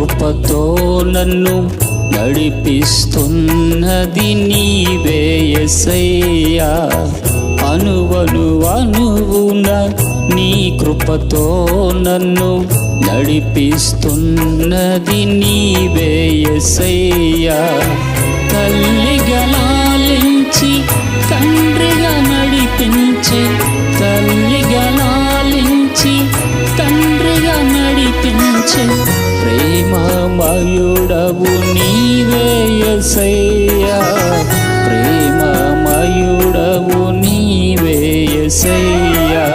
కృపతో నన్ను నడిపిస్తున్నది నీవే యేసయ్యా. అనువున నీ కృపతో నన్ను నడిపిస్తున్నది నీవే యేసయ్యా. తల్లిగా లాలించి తండ్రిగా నడిపించే, తల్లిగా లాలించి తండ్రిగా నడిపించే ప్రేమమయుడవు నీవే యేసయ్యా. ప్రేమమయుడవు నీవే యేసయ్యా.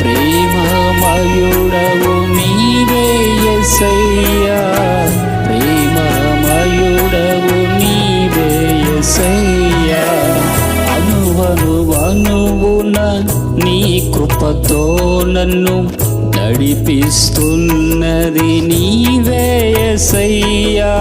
ప్రేమమయుడవు నీవే యేసయ్యా. ప్రేమమయుడవు నీవే యేసయ్యా. అనువున నీ కృపతో నన్ను నడిపిస్తున్నది నీవే యేసయ్యా.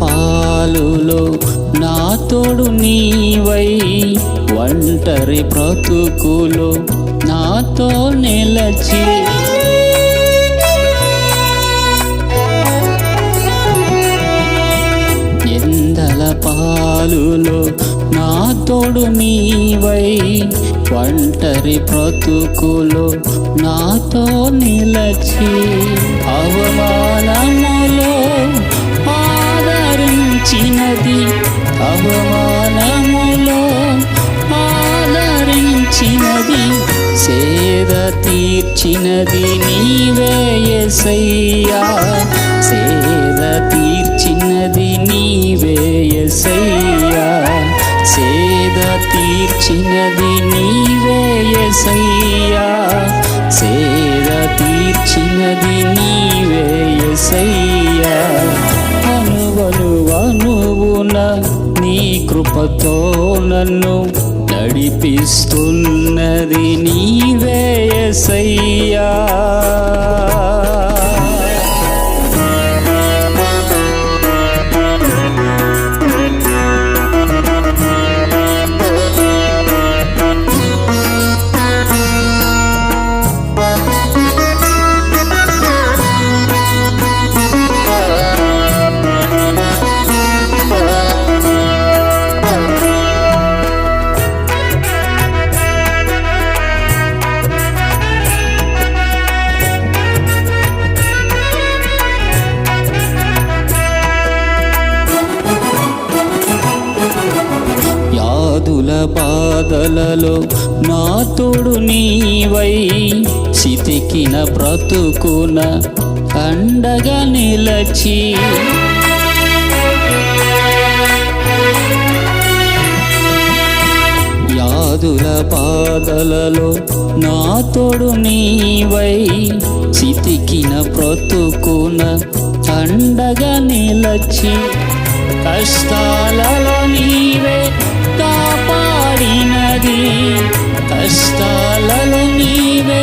పాలులో నా తోడు నీవై, ఒంటరి బ్రతుకులో నాతో నిలచి, నిందల పాలులో నా తోడు నీవై, ఒంటరి బ్రతుకులో నాతో నిలచి, అవమానములో ఆదరించినది, అవమానములో ఆదరించినది, సేద తీర్చినది నీవే యేసయ్యా. సేద తీర్చినది నీవే యేసయ్యా. సేద తీర్చినది నీవే యేసయ్యా. సేద తీర్చినది నీవే యేసయ్యా. అనువున నీ కృపతో నన్ను నడిపిస్తున్నది నీవే యేసయ్యా. బాధలలో నా తోడు నీవై, చితికిన బ్రతుకున అండగా నిలచి, యాదుల బాధలలో నా తోడు నీవై, చితికిన బ్రతుకున అండగా నిలచి, కష్టాలలో నీవే కాపాడినది, కష్టాలలో నీవే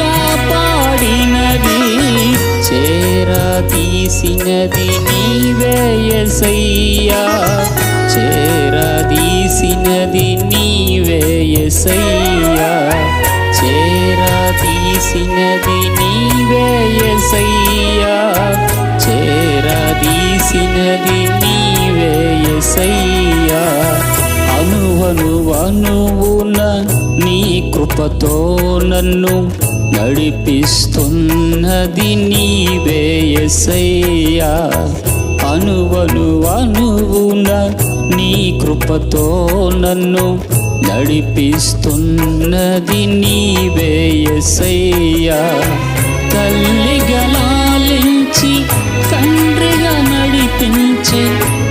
కాపాడినది, చేరదీసినది నీవే యేసయ్యా. చేరదీసినది నీవే యేసయ్యా. చేరదీసినది నీవే యేసయ్యా. చేరదీసినది నీవే యేసయ్యా. అనువున నీ కృపతో నన్ను నడిపిస్తున్నది నీవే యేసయ్యా. అనువున నీ కృపతో నన్ను నడిపిస్తున్నది నీవే యేసయ్యా. తల్లిగా లాలించి తండ్రిగా నడిపించే,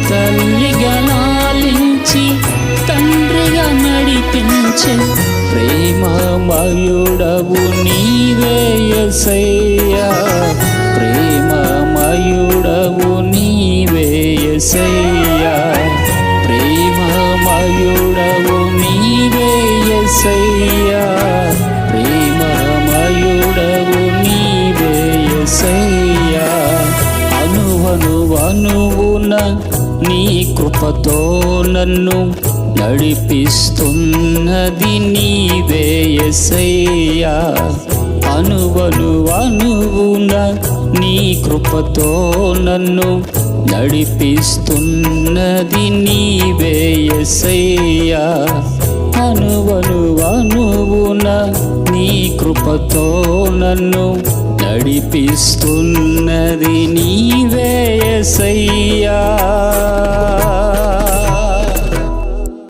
తల్లిగా లాలించి తండ్రిగా నడిపించే ప్రేమమయుడవు నీవే యేసయ్యా, ప్రేమమయుడవు నీవే యేసయ్యా, ప్రేమమయుడవు నీవే యేసయ్యా, ప్రేమమయుడవు నీవే యేసయ్యా. అనువున నీ కృపతో నన్ను నడిపిస్తున్నది నీవే యేసయ్యా, అనువున నీ కృపతో నన్ను నడిపిస్తున్నది నీవే యేసయ్యా, అనువున నీ కృపతో నన్ను నడిపిస్తున్నది నీవే యేసయ్యా.